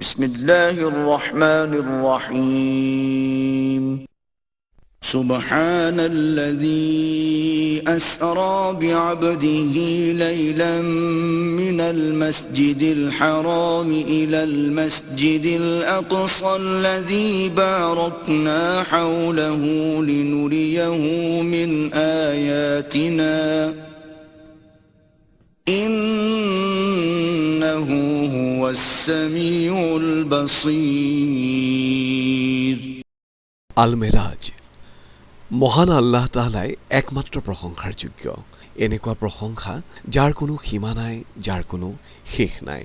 بسم الله الرحمن الرحيم سبحان الذي أسرى بعبده ليلا من المسجد الحرام إلى المسجد الأقصى الذي باركنا حوله لنريه من آياتنا إنه هو السميع البصير আল-মেরাজ মহান আল্লাহ তাআলাই একমাত্র প্ৰশংসাৰ যোগ্য। এনেকুৱা প্ৰশংসা যাৰ কোনো সীমা নাই, যাৰ কোনো শেষ নাই।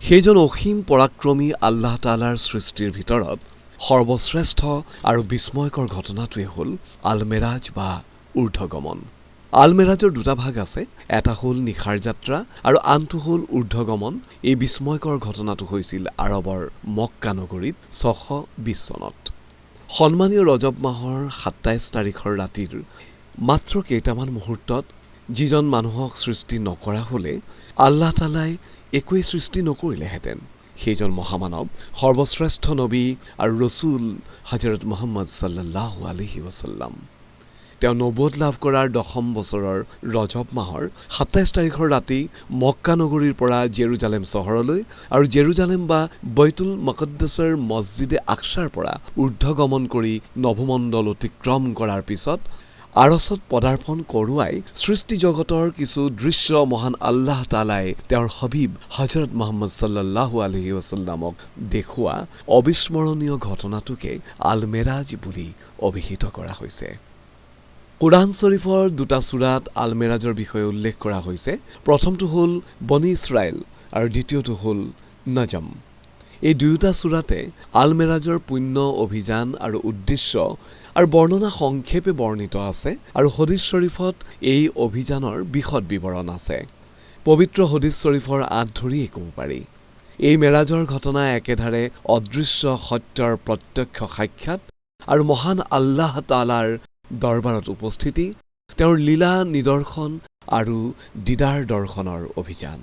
সেইজন অসীম পৰাক্ৰমী আল্লাহ তাআলাৰ সৃষ্টিৰ ভিতৰত সৰ্বশ্ৰেষ্ঠ আৰু বিস্ময়কৰ ঘটনাটোৱে হ'ল আল-মেৰাজ বা ঊৰ্ধ্বগমন। আল-মেৰাজৰ দুটা ভাগ আছে, এটা হ'ল নিশাৰ যাত্ৰা আৰু আনটো হ'ল ঊৰ্ধ্বগমন। এই বিস্ময়কৰ ঘটনাটো হৈছিল আৰবৰ মক্কা নগৰীত ৬২০ চনত। সন্মানীয় ৰজব মাহৰ ২৭ তাৰিখৰ ৰাতিৰ মাত্ৰ কেইটামান মুহূৰ্তত যিজন মানুহক সৃষ্টি নকৰা হ'লে আল্লাহ তাআলাই একোৱেই সৃষ্টি নকৰিলেহেঁতেন, সেইজন মহামানৱ সৰ্বশ্ৰেষ্ঠ নবী আৰু ৰচুল হজৰত মুহাম্মদ সাল্লাল্লাহু আলাইহি ওয়াসাল্লাম। তেওঁ নবুৱত লাভ কৰাৰ ১০ম বছৰৰ ৰজব মাহৰ ২৭ তাৰিখৰ ৰাতি মক্কা নগৰীৰ পৰা জেৰুজালেম চহৰলৈ আৰু জেৰুজালেম বা বৈতুল মুকদ্দাছৰ মছজিদে আকছাৰ পৰা ঊৰ্ধ্বগমন কৰি নভোমণ্ডল অতিক্ৰম কৰাৰ পিছত আৰছত পদাৰ্পণ কৰোৱাই সৃষ্টি জগতৰ কিছু দৃশ্য মহান আল্লাহ তাআলাই তেওঁৰ হবিব হজৰত মুহাম্মদ সাল্লাল্লাহু আলাইহি ওয়াসাল্লামক দেখুওৱা অবিস্মৰণীয় ঘটনাটোকে আল-মেৰাজ বুলি অভিহিত কৰা হৈছে। কুৰাণ শৰীফৰ দুটা সূৰাত আল-মেৰাজৰ বিষয়ে উল্লেখ কৰা হৈছে। প্ৰথমটো হ'ল বনি ইছৰাইল আৰু দ্বিতীয়টো হ'ল নজম। এই দুয়োটা সূৰাতে আল-মেৰাজৰ পুণ্য অভিযান আৰু উদ্দেশ্য আৰু বৰ্ণনা সংক্ষেপে বৰ্ণিত আছে আৰু হদিছ শৰীফত এই অভিযানৰ বিশদ বিৱৰণ আছে। পবিত্ৰ হদিছ শৰীফৰ আঁত ধৰিয়ে ক'ব পাৰি এই মেৰাজৰ ঘটনা একেধাৰে অদৃশ্য সত্যৰ প্ৰত্যক্ষ সাক্ষাৎ আৰু মহান আল্লাহ তাআলাৰ দৰবাৰত উপস্থিতি, তেওঁৰ লীলা নিদৰ্শন আৰু দিদাৰ দৰ্শনৰ অভিযান।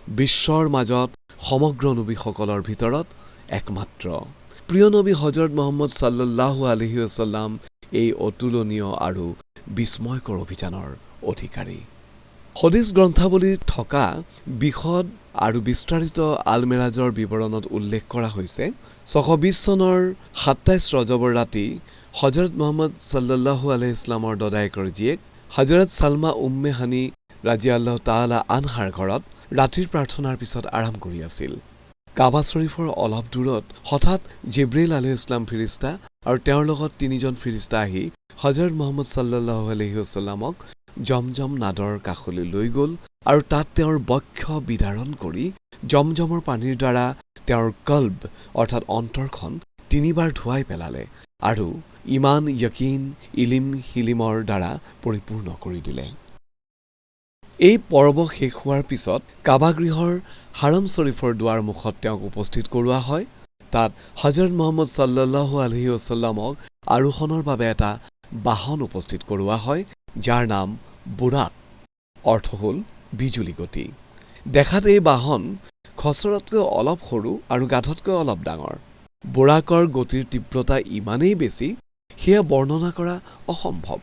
বিশ্বৰ মাজত সমগ্ৰ নবীসকলৰ ভিতৰত একমাত্ৰ প্ৰিয় নবী হজৰত মুহাম্মদ সাল্লাল্লাহু আলাইহি ওয়াসাল্লাম এই অতুলনীয় আৰু বিস্ময়কৰ অভিযানৰ অধিকাৰী। হদিছ গ্ৰন্থাৱলীত থকা বিশদ আৰু বিস্তাৰিত আল-মেৰাজৰ বিৱৰণত উল্লেখ কৰা হৈছে ৬২০ চনৰ ২৭ ৰজবৰ ৰাতি হজৰত মুহাম্মদ সাল্লাল্লাহু আলাইহি ইছলামৰ দদায়েকৰ জীয়েক হজৰত সালমা উম্মে হানি ৰাদিয়াল্লাহু তাআলা আনহাৰ ঘৰত ৰাতিৰ প্ৰাৰ্থনাৰ পিছত আৰাম কৰি আছিল। কাবা শৰীফৰ অলপ দূৰত হঠাৎ জিব্ৰাইল আলাইহিছ সালাম ফিৰিষ্টা আৰু তেওঁৰ লগত তিনিজন ফিৰিষ্টা আহি হজৰত মুহাম্মদ সাল্লাল্লাহু আলাইহি ওয়াসাল্লামক জমজম নাদৰ কাষলৈ লৈ গ'ল আৰু তাত তেওঁৰ বক্ষ বিদাৰণ কৰি জমজমৰ পানীৰ দ্বাৰা তেওঁৰ কল্ব অৰ্থাৎ অন্তৰখন ৩বাৰ ধুৱাই পেলালে আৰু ইমান, য়কিন, ইলিম, হিলিমৰ দ্বাৰা পৰিপূৰ্ণ কৰি দিলে। এই পৰ্ব শেষ হোৱাৰ পিছত কাবাগৃহৰ হাৰম শৰীফৰ দুৱাৰ মুখত তেওঁক উপস্থিত কৰোৱা হয়। তাত হজৰত মুহাম্মদ সাল্লাল্লাহু আলাইহি ওয়াসাল্লামক আৰোহণৰ বাবে এটা বাহন উপস্থিত কৰোৱা হয়, যাৰ নাম বুৰাক, অৰ্থ হ'ল বিজুলী গতি। দেখাত এই বাহন খচৰতকৈ অলপ সৰু আৰু গাধতকৈ অলপ ডাঙৰ। বুৰাকৰ গতিৰ তীব্ৰতা ইমানেই বেছি সেয়া বৰ্ণনা কৰা অসম্ভৱ।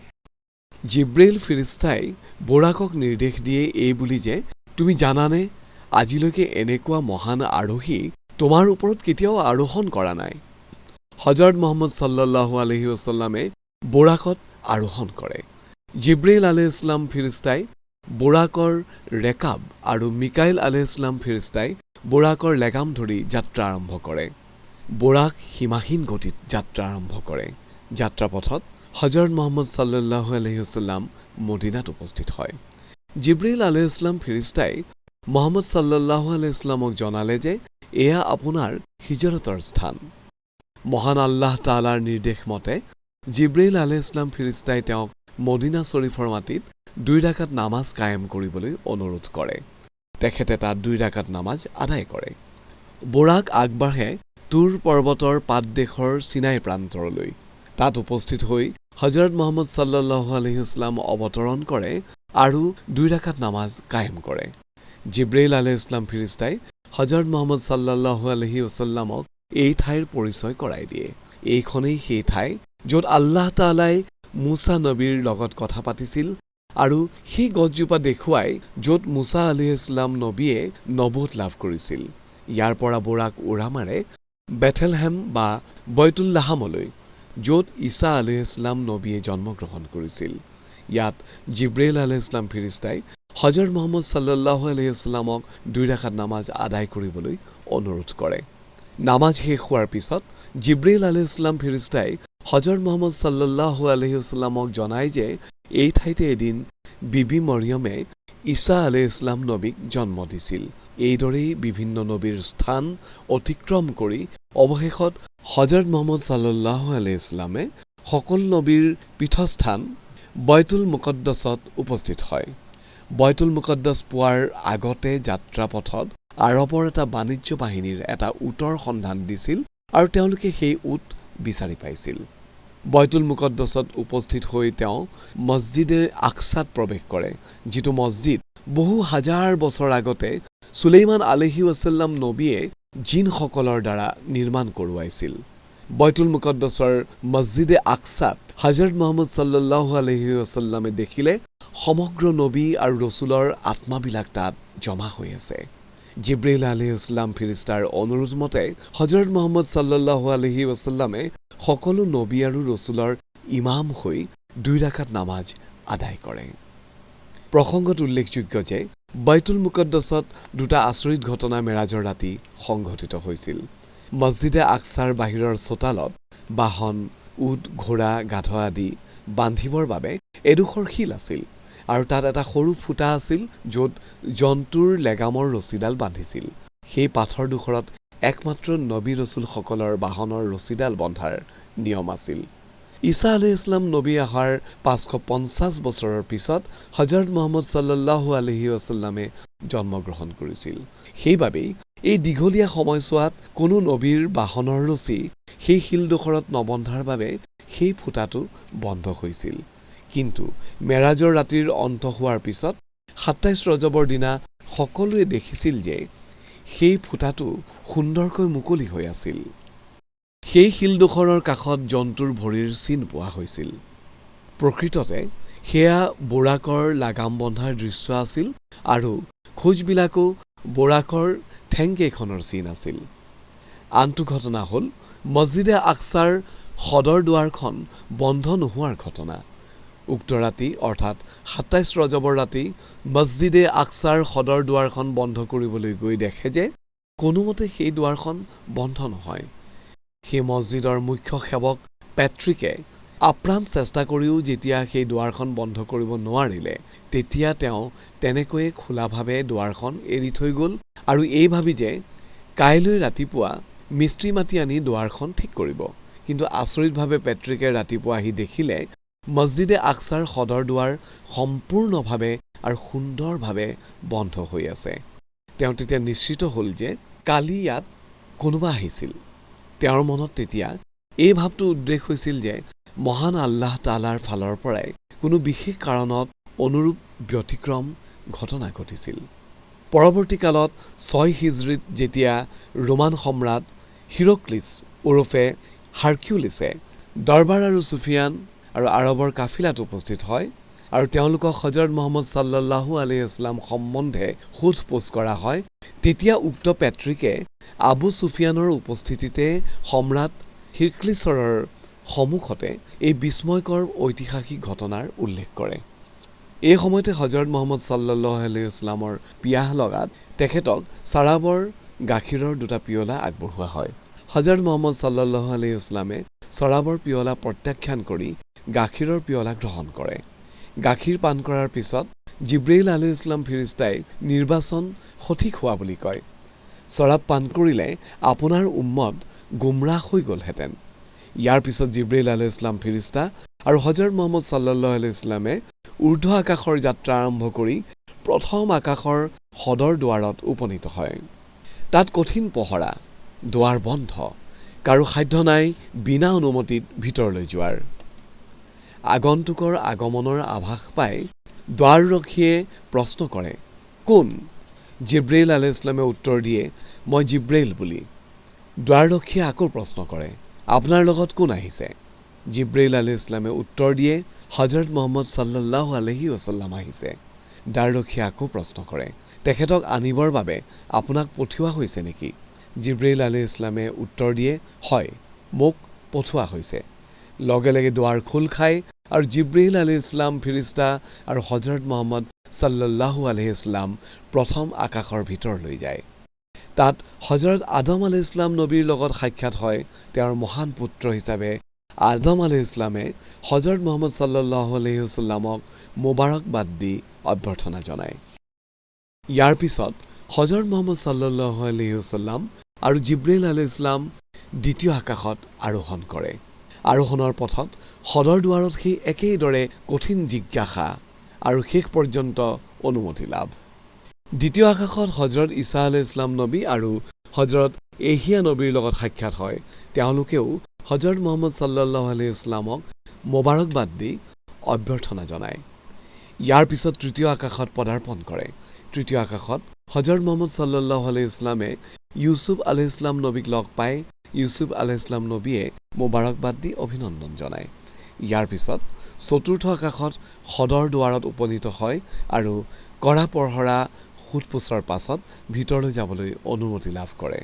জিব্ৰাইল ফিৰিষ্টাই বুৰাকক নিৰ্দেশ দিয়ে এই বুলি যে, তুমি জানানে আজিলৈকে এনেকুৱা মহান আৰোহী তোমাৰ ওপৰত কেতিয়াও আৰোহণ কৰা নাই। হজৰত মুহাম্মদ সাল্লাল্লাহু আলাইহি ওয়াসাল্লামে বুৰাকত আৰোহণ কৰে। জিব্ৰাইল আলাইহিছ সালাম ফিৰিষ্টাই বুৰাকৰ ৰেকাব আৰু মিকাইল আলাইহিছ সালাম ফিৰিষ্টাই বুৰাকৰ লেগাম ধৰি যাত্ৰা আৰম্ভ কৰে। বুৰাক সীমাহীন গতিত যাত্ৰা আৰম্ভ কৰে। যাত্ৰাপথত হজৰত মুহাম্মদ সাল্লাল্লাহু আলাইহি ওয়াসাল্লাম মদিনাত উপস্থিত হয়। জিব্ৰাইল আলাইহিছ সালাম ফিৰিষ্টাই মুহাম্মদ সাল্লাল্লাহু আলাইহি ওয়াসাল্লামক জনালে যে এয়া আপোনাৰ হিজৰতৰ স্থান। মহান আল্লাহ তাআলাৰ নিৰ্দেশ মতে জিব্ৰাইল আলাইহিছ সালাম ফিৰিষ্টাই তেওঁক মদিনা শৰীফৰ মাটিত ২ ৰাকাত নামাজ কায়েম কৰিবলৈ অনুৰোধ কৰে। তেখেতে তাত ২ ৰাকাত নামাজ আদায় কৰে। বুৰাক আগবাঢ়ে তুৰ পৰ্বতৰ পাদদেশৰ চিনাই প্ৰান্তৰলৈ। তাত উপস্থিত হৈ হজৰত মুহাম্মদ সাল্লাল্লাহু আলাইহি ওয়াসাল্লাম অৱতৰণ কৰে আৰু ২ ৰাকাত নামাজ কায়েম কৰে। জিব্ৰাইল আলাইহিছ সালাম ফিৰিষ্টাই হজৰত মুহাম্মদ সাল্লাল্লাহু আলাইহি ওয়াসাল্লামক এই ঠাইৰ পৰিচয় কৰাই দিয়ে। এইখনেই সেই ঠাই য'ত আল্লাহ তাআলাই মুছা নবীৰ লগত কথা পাতিছিল আৰু সেই গছজোপা দেখুৱাই য'ত মুছা আলাইহিছ সালাম নবীয়ে নবুৱত লাভ কৰিছিল। ইয়াৰ পৰা বোৰাক উৰা মাৰে বেথেলহেম বা বৈতুল্লাহামলৈ, য'ত ঈসা আলাইহিছ সালাম নবীয়ে জন্মগ্ৰহণ কৰিছিল। ইয়াত জিব্ৰাইল আলাইহিছ সালাম ফেৰিস্তাই হজৰত মুহাম্মদ সাল্লাল্লাহু আলাইহি ওয়াসাল্লামক 2 ৰাকাত নামাজ আদায় কৰিবলৈ অনুৰোধ কৰে। নামাজ শেষ হোৱাৰ পিছত জিব্ৰাইল আলাইহিছ সালাম ফেৰিস্তাই হজৰত মুহাম্মদ সাল্লাল্লাহু আলাইহি ওয়াসাল্লামক জনায় যে এই ঠাইতে এদিন বিবি মৰিয়মে ঈসা আলাইহিছ সালাম নবীক জন্ম দিছিল। এইদৰেই বিভিন্ন নবীৰ স্থান অতিক্ৰম কৰি অৱশেষত হজৰত মুহাম্মদ সাল্লাল্লাহু আলাইহি ওয়াসাল্লামে সকলো নবীৰ পীঠস্থান বাইতুল মুকদ্দাছত উপস্থিত হয়। বাইতুল মুকদ্দাছ পোৱাৰ আগতে যাত্ৰাপথত আৰবৰ এটা বাণিজ্য বাহিনীৰ এটা উটৰ সন্ধান দিছিল আৰু তেওঁলোকে সেই উট বিচাৰি পাইছিল। বাইতুল মুকদ্দাছত উপস্থিত হৈ তেওঁ মছজিদে আকছাত প্ৰৱেশ কৰে, যিটো মছজিদ বহু হাজাৰ বছৰ আগতে সুলাইমান আলাইহি ওয়াসাল্লাম নবীয়ে জিনসকলৰ দ্বাৰা নিৰ্মাণ কৰোৱাইছিল। বাইতুল মুকদ্দাছৰ মছজিদে আকছাত হজৰত মুহাম্মদ সাল্লাল্লাহু আলাইহি ওয়াসাল্লামে দেখিলে সমগ্ৰ নবী আৰু ৰসুলৰ আত্মাবিলাক তাত জমা হৈ আছে। জিব্ৰাইল আলাইহিছ সালাম ফেৰিস্তাৰ অনুৰোধ মতে হজৰত মুহাম্মদ সাল্লাল্লাহু আলাইহি ওয়াসাল্লামে সকলো নবী আৰু ৰসুলৰ ইমাম হৈ 2 ৰাকাত নামাজ আদায় কৰে। প্ৰসংগত উল্লেখযোগ্য যে বাইতুল মুকদ্দাছত 2টা আচৰিত ঘটনা মেৰাজৰ ৰাতি সংঘটিত হৈছিল। মছজিদে আকছাৰ বাহিৰৰ চোতালত বাহন, উট, ঘোঁৰা, গাধ আদি বান্ধিবৰ বাবে এডোখৰ শিল আছিল আৰু তাত এটা সৰু ফুটা আছিল য'ত জন্তুৰ লেগামৰ ৰছীডাল বান্ধিছিল। সেই পাথৰডোখৰত একমাত্ৰ নবী ৰসুলসকলৰ বাহনৰ ৰছীডাল বন্ধাৰ নিয়ম আছিল। ঈসা আলাইহিছ সালাম নবী অহাৰ 550 বছৰৰ পিছত হজৰত মুহাম্মদ সাল্লাল্লাহু আলাইহি ওয়াসাল্লামে জন্মগ্ৰহণ কৰিছিল। সেইবাবেই এই দীঘলীয়া সময়ছোৱাত কোনো নবীৰ বাহনৰ ৰছী সেই শিলডোখৰত নবন্ধাৰ বাবে সেই ফুটাটো বন্ধ হৈছিল। কিন্তু মেৰাজৰ ৰাতিৰ অন্ত হোৱাৰ পিছত 27 ৰজবৰ দিনা সকলোৱে দেখিছিল যে সেই ফুটাটো সুন্দৰকৈ মুকলি হৈ আছিল। সেই শিলডোখৰৰ কাষত জন্তুৰ ভৰিৰ চিন পোৱা হৈছিল। প্ৰকৃততে সেয়া বোৰাকৰ লাগাম বন্ধাৰ দৃশ্য আছিল আৰু খোজবিলাকো বোৰাকৰ ঠেংকেইখনৰ চিন আছিল। আনটো ঘটনা হ'ল মছজিদে আকছাৰ সদৰ দুৱাৰখন বন্ধ নোহোৱাৰ ঘটনা। উক্ত ৰাতি অৰ্থাৎ 27 ৰজবৰ ৰাতি মছজিদে আকছাৰ সদৰ দুৱাৰখন বন্ধ কৰিবলৈ গৈ দেখে যে কোনোমতে সেই দুৱাৰখন বন্ধ নহয়। সেই মছজিদৰ মুখ্য সেৱক পেট্ৰিকে আপ্ৰাণ চেষ্টা কৰিও যেতিয়া সেই দুৱাৰখন বন্ধ কৰিব নোৱাৰিলে, তেতিয়া তেওঁ তেনেকৈয়ে খোলাভাৱে দুৱাৰখন এৰি থৈ গ'ল আৰু এই ভাবি যে কাইলৈ ৰাতিপুৱা মিস্ত্ৰী মাতি আনি দুৱাৰখন ঠিক কৰিব। কিন্তু আচৰিতভাৱে পেট্ৰিকে ৰাতিপুৱা আহি দেখিলে মছজিদে আকছাৰ সদৰ দুৱাৰ সম্পূৰ্ণভাৱে আৰু সুন্দৰভাৱে বন্ধ হৈ আছে। তেওঁ তেতিয়া নিশ্চিত হ'ল যে কালি ইয়াত কোনোবা আহিছিল। তেওঁৰ মনত তেতিয়া এই ভাৱটো উদ্ৰেক হৈছিল যে মহান আল্লাহ তাআলাৰ ফালৰ পৰাই কোনো বিশেষ কাৰণত অনুৰূপ ব্যতিক্ৰম ঘটনা ঘটিছিল। পৰৱৰ্তী কালত 6 হিজৰীত যেতিয়া ৰোমান সম্ৰাট হিৰক্লিছ ওৰফে হাৰকিউলিছে দৰবাৰ আৰু সুফিয়ান আৰু আৰবৰ কাফিলাত উপস্থিত হয় আৰু তেওঁলোকক হজৰত মুহাম্মদ সাল্লাল্লাহু আলাইহি ওয়াসাল্লাম সম্বন্ধে সোধ-পোছ কৰা হয়, তেতিয়া উক্ত পেট্ৰিকে আবু সুফিয়ানৰ উপস্থিতিতে সম্ৰাট হিৰক্লিছৰৰ সন্মুখতে এই বিস্ময়কৰ ঐতিহাসিক ঘটনাৰ উল্লেখ কৰে। এই সময়তে হজৰত মুহাম্মদ সাল্লাল্লাহু আলাইহি ওয়াসাল্লামৰ পিয়াহ লগাত তেখেতক চাৰাবৰ গাখীৰৰ 2টা পিয়লা আগবঢ়োৱা হয়। হজৰত মুহাম্মদ সাল্লাল্লাহু আলাইহি ওয়াসাল্লামে চৰাবৰ পিয়লা প্ৰত্যাখ্যান কৰি গাখীৰৰ পিয়লা গ্ৰহণ কৰে। গাখীৰ পান কৰাৰ পিছত জিব্ৰাইল আলাইহিছ সালাম ফেৰিস্তাই নিৰ্বাচন সঠিক হোৱা বুলি কয়। চৰাব পান কৰিলে আপোনাৰ উম্মত গুমৰাহ হৈ গ'লহেঁতেন। ইয়াৰ পিছত জিব্ৰাইল আলাইহিছ সালাম ফেৰিস্তা আৰু হজৰত মুহাম্মদ সাল্লাল্লাহু আলাইহি ওয়াসাল্লামে ঊৰ্ধ্ব আকাশৰ যাত্ৰা আৰম্ভ কৰি প্ৰথম আকাশৰ সদৰ দুৱাৰত উপনীত হয়। তাত কঠিন পহৰা, দুৱাৰ বন্ধ, কাৰো সাধ্য নাই বিনা অনুমতিত ভিতৰলৈ যোৱাৰ। আগন্তুকৰ আগমনৰ আভাস পাই দুৱাৰৰক্ষীয়ে প্ৰশ্ন কৰে, কোন? জিব্ৰাইল আলাইহিছ সালামে উত্তৰ দিয়ে, মই জিব্ৰাইল বুলি। দুৱাৰৰক্ষীয়ে আকৌ প্ৰশ্ন কৰে, আপোনাৰ লগত কোন আহিছে? জিব্ৰাইল আলাইহিছ সালামে উত্তৰ দিয়ে, হজৰত মুহাম্মদ সাল্লাল্লাহু আলাইহি ওয়াসাল্লাম আহিছে। দ্বাৰৰক্ষীয়ে আকৌ প্ৰশ্ন কৰে, তেখেতক আনিবৰ বাবে আপোনাক পঠিওৱা হৈছে নেকি? জিব্ৰাইল আলাইহিছ সালামে উত্তৰ দিয়ে, হয়, মোক পঠোৱা হৈছে। লগে লগে দুৱাৰ খোল খায় আৰু জিব্ৰাইল আলাইহিছ সালাম ফিৰিষ্টা আৰু হজৰত মুহাম্মদ সাল্লাল্লাহু আলাইহি সাল্লাম প্ৰথম আকাশৰ ভিতৰলৈ যায়। তাত হজৰত আদম আলাইহিছ সালাম নবীৰ লগত সাক্ষাৎ হয়। তেওঁৰ মহান পুত্ৰ হিচাপে আদম আলাইহিছ সালামে হজৰত মুহাম্মদ সাল্লাল্লাহু আলাইহি সাল্লামক মোবাৰকবাদ দি অভ্যৰ্থনা জনায়। ইয়াৰ পিছত হজৰত মুহাম্মদ সাল্লাল্লাহু আলাইহি সাল্লাম আৰু জিব্ৰাইল আলাইহিছ সালাম দ্বিতীয় আকাশত আৰোহণ কৰে। আৰোহণৰ পথত সদৰ দুৱাৰত সেই একেইদৰে কঠিন জিজ্ঞাসা আৰু শেষ পৰ্যন্ত অনুমতি লাভ। দ্বিতীয় আকাশত হজৰত ঈসা আলাইহিছ সালাম নবী আৰু হজৰত এহিয়া নবীৰ লগত সাক্ষাৎ হয়। তেওঁলোকেও হজৰত মুহাম্মদ সাল্লাল্লাহু আলাইহি সাল্লামক মোবাৰকবাদ দি অভ্যৰ্থনা জনায়। ইয়াৰ পিছত তৃতীয় আকাশত পদাৰ্পণ কৰে। তৃতীয় আকাশত হজৰত মুহাম্মদ সাল্লাল্লাহু আলাইহি সাল্লামে ইউসুফ আলাইহিছ সালাম নবীক লগ পায়। ইউসুফ আলাইহিছ সালাম নবীয়ে মোবাৰকবাদ দি অভিনন্দন জনায়। ইয়াৰ পিছত চতুৰ্থ আকাশত সদৰ দুৱাৰত উপনীত হয় আৰু কৰা পহৰা সোধপোছৰ পাছত ভিতৰলৈ যাবলৈ অনুমতি লাভ কৰে।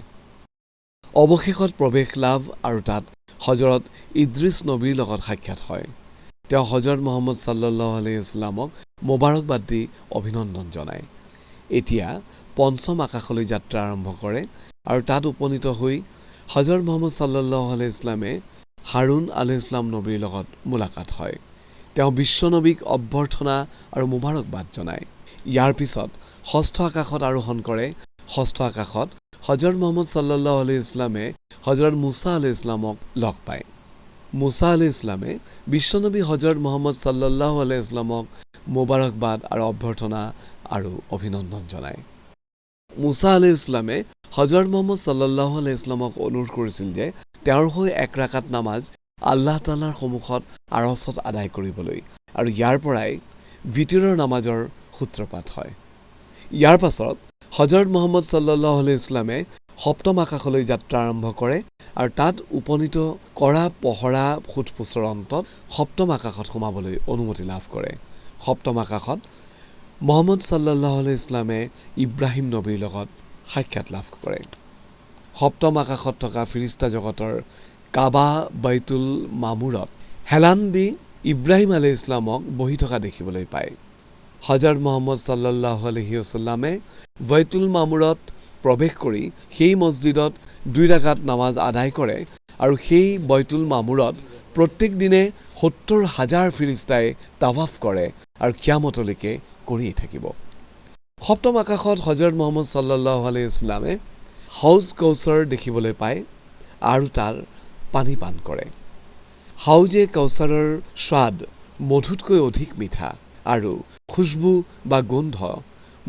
অৱশেষত প্ৰৱেশ লাভ আৰু তাত হজৰত ইদ্ৰিছ নবীৰ লগত সাক্ষাৎ হয়। তেওঁ হজৰত মুহাম্মদ সাল্লাল্লাহু আলাইহি সাল্লামক মোবাৰকবাদ দি অভিনন্দন জনায়। এতিয়া পঞ্চম আকাশলৈ যাত্ৰা আৰম্ভ কৰে আৰু তাত উপনীত হৈ হজৰত মুহাম্মদ সাল্লাল্লাহু আলাইহি সাল্লামে হাৰুন আলাইহিছ সালাম নবীৰ লগত মুলাকাত হয়। তেওঁ বিশ্ব নবীক অভ্যৰ্থনা আৰু মোবাৰকবাদ জনায়। ইয়াৰ পিছত ষষ্ঠ আকাশত আৰোহণ কৰে। ষষ্ঠ আকাশত হজৰত মুহাম্মদ সাল্লাল্লাহু আলাইহি সাল্লামে হজৰত মুছা আলাইহিছ সালামক লগ পায়। মুছা আলাইহিছ সালামে বিশ্বনবী হজৰত মুহাম্মদ সাল্লাল্লাহু আলাইহি সাল্লামক মোবাৰকবাদ আৰু অভ্যৰ্থনা আৰু অভিনন্দন জনায়। মুছা আলাইহিছ সালামে হজৰত মুহাম্মদ সাল্লাল্লাহু আলাইহি সাল্লামক অনুৰোধ কৰিছিল যে তেওঁৰ হৈ এক ৰাকাত নামাজ আল্লাহ তাআলাৰ সন্মুখত আৰচত আদায় কৰিবলৈ, আৰু ইয়াৰ পৰাই ভিতৰৰ নামাজৰ সূত্ৰপাত হয়। ইয়াৰ পাছত হজৰত মুহাম্মদ সাল্লাল্লাহু আলাইহি সাল্লামে সপ্তম আকাশলৈ যাত্ৰা আৰম্ভ কৰে আৰু তাত উপনীত কৰা পহৰা সোধপোছৰ অন্তত সপ্তম আকাশত সোমাবলৈ অনুমতি লাভ কৰে। সপ্তম আকাশত মুহাম্মদ সাল্লাল্লাহু আলাইহি সাল্লামে ইব্ৰাহিম নবীৰ লগত সাক্ষাৎ লাভ কৰে। সপ্তম আকাশত থকা ফিৰিষ্টা জগতৰ কাবা বাইতুল মামুৰত হেলান দি ইব্ৰাহিম আলাইহিছ সালামক বহি থকা দেখিবলৈ পায়। হজৰত মুহাম্মদ সাল্লাল্লাহু আলাইহি সাল্লামে বাইতুল মামুৰত প্ৰৱেশ কৰি সেই মছজিদত 2 ৰাকাত নামাজ আদায় কৰে আৰু সেই বাইতুল মামুৰত প্ৰত্যেক দিনে 70,000 ফিৰিষ্টাই তাৱাফ কৰে আৰু কিয়ামতলৈকে কৰিয়ে থাকিব। সপ্তম আকাশত হজৰত মুহাম্মদ সাল্লাল্লাহু আলাইহি সাল্লামে হাউজ কৌচাৰ দেখিবলৈ পায় আৰু তাৰ পানী পান কৰে। হাউজে কৌচাৰৰ স্বাদ মধুতকৈ অধিক মিঠা আৰু খুশবু বা গোন্ধ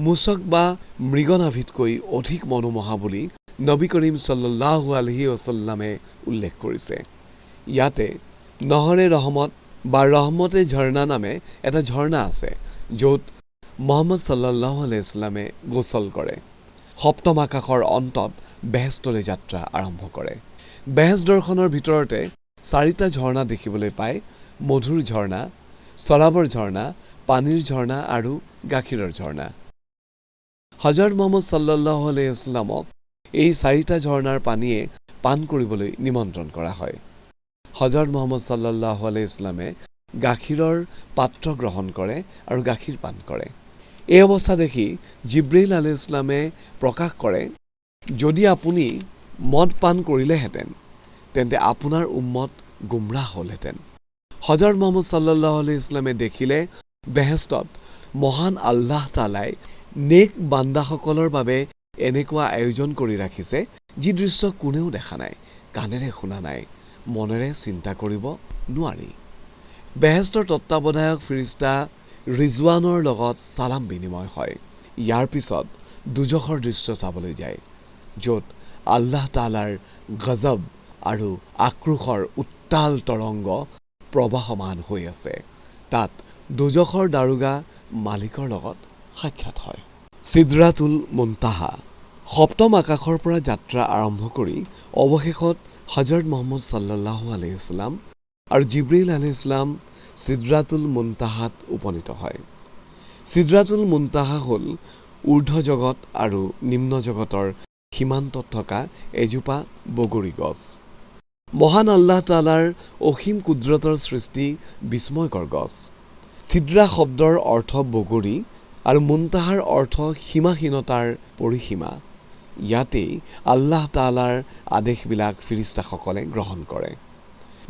মুছক বা মৃগনাভিতকৈ অধিক মনোমোহা বুলি নবী কৰিম সাল্লাল্লাহু আলাইহি ওয়াসাল্লামে উল্লেখ কৰিছে। ইয়াতে নহৰে ৰহমত বা ৰহমতে ঝৰ্ণা নামে এটা ঝৰ্ণা আছে, য'ত মুহাম্মদ সাল্লাল্লাহু আলাইহি সাল্লামে গোসল কৰে। সপ্তম আকাশৰ অন্তত বেহেস্তলৈ যাত্ৰা আৰম্ভ কৰে। বেহেষ্ট দৰ্শনৰ ভিতৰতে 4টা ঝৰ্ণা দেখিবলৈ পায়: মধুৰ ঝৰ্ণা, চৰাবৰ ঝৰ্ণা, পানীৰ ঝৰ্ণা আৰু গাখীৰৰ ঝৰ্ণা। হজৰত মুহাম্মদ সাল্লাল্লাহু আলাইহি সাল্লামক এই 4টা ঝৰ্ণাৰ পানীয়ে পান কৰিবলৈ নিমন্ত্ৰণ কৰা হয়। হজৰত মুহাম্মদ সাল্লাল্লাহু আলাইহি সাল্লামে গাখীৰৰ পাত্ৰ গ্ৰহণ কৰে আৰু গাখীৰ পান কৰে। এই অৱস্থা দেখি জিব্ৰাইল আলাইহিছ সালামে প্ৰকাশ কৰে, যদি আপুনি মদ পান কৰিলেহেঁতেন তেন্তে আপোনাৰ উম্মত গুমৰাহ হ'লহেঁতেন। হজৰত মুহাম্মদ সাল্লাল্লাহু আলাইহি সাল্লামে দেখিলে বেহেষ্টত মহান আল্লাহ তাআলাই নেক বান্দাসকলৰ বাবে এনেকুৱা আয়োজন কৰি ৰাখিছে যি দৃশ্য কোনেও দেখা নাই, কাণেৰে শুনা নাই, মনেৰে চিন্তা কৰিব নোৱাৰি। বেহেষ্টৰ তত্ত্বাৱধায়ক ফিৰিষ্টা ৰিজৱানৰ লগত সালাম বিনিময় হয়। ইয়াৰ পিছত দুজখৰ দৃশ্য চাবলৈ যায়, য'ত আল্লাহ তাআলাৰ গজব আৰু আক্ৰোশৰ উত্তাল তৰংগ প্ৰবাহমান হৈ আছে। তাত দুজখৰ দাৰোগা মালিকৰ লগত সাক্ষাৎ হয়। ছিদ্ৰাতুল মুনতাহা। সপ্তম আকাশৰ পৰা যাত্ৰা আৰম্ভ কৰি অৱশেষত হজৰত মুহাম্মদ সাল্লাল্লাহু আলাইহি ওয়াসাল্লাম আৰু জিব্ৰীল আলাইহিছ সালাম ছিদ্ৰাতুল মুনতাহাত উপনীত হয়। ছিদ্ৰাতুল মুনতাহা হ'ল ঊৰ্ধ্ব জগত আৰু নিম্ন জগতৰ সীমান্তত থকা এজোপা বগৰী গছ। মহান আল্লাহ তাআলাৰ অসীম কুদৰতৰ সৃষ্টি বিস্ময়কৰ গছ। ছিদ্ৰা শব্দৰ অৰ্থ বগৰী আৰু মুনতাহাৰ অৰ্থ সীমাহীনতাৰ পৰিসীমা। ইয়াতেই আল্লাহ তাআলাৰ আদেশবিলাক ফিৰিষ্টাসকলে গ্ৰহণ কৰে।